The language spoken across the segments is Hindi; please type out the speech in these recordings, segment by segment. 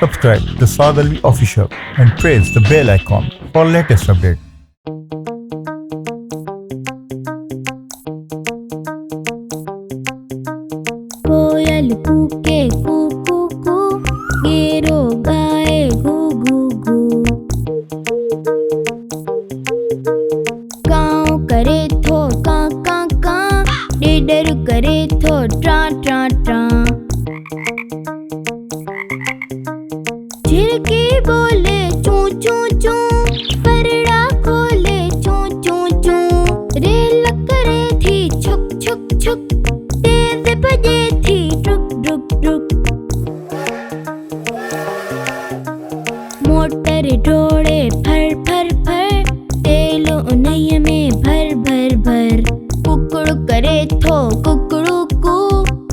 subscribe to Sagalvi Official and press the bell icon for latest update. कोयल कूके कू कू कू, गेरो गाए गू गू गू। काऊ करे थो का का का, डेडर करे थो ट्रा ट्रा ट्रा। झिरकी बोले चू चू चू, परड़ा खोले चू चू चू। रेल करे थी छुक छुक छुक, तेज बजे थी रुक रुक रुक। मोटर ढोड़े फर फर फर, तेल उनैया में भर भर भर। कुकड़ू करे थो कुकड़ू कू,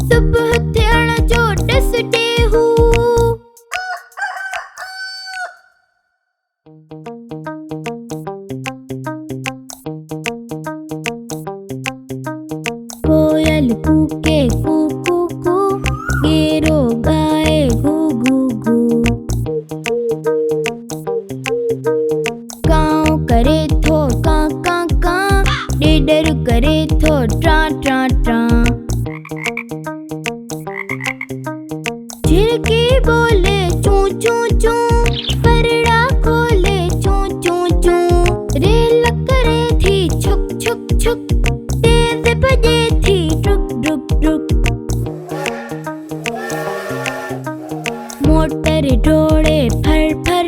सुबह थियण जो डस टेहू। कोयल कूके कू कू कू, गेरो गाए गू गू गू। काऊ करे थो का का का, डेडर करे थो ट्रा ट्रा ट्रा। झिरकी बोले चू चू चू, परड़ा खोले चू चू चू। रेल करे थी छुक छुक छुक, तेज बजे थी रुक रुक रुक। मोटर ढोड़े फर फर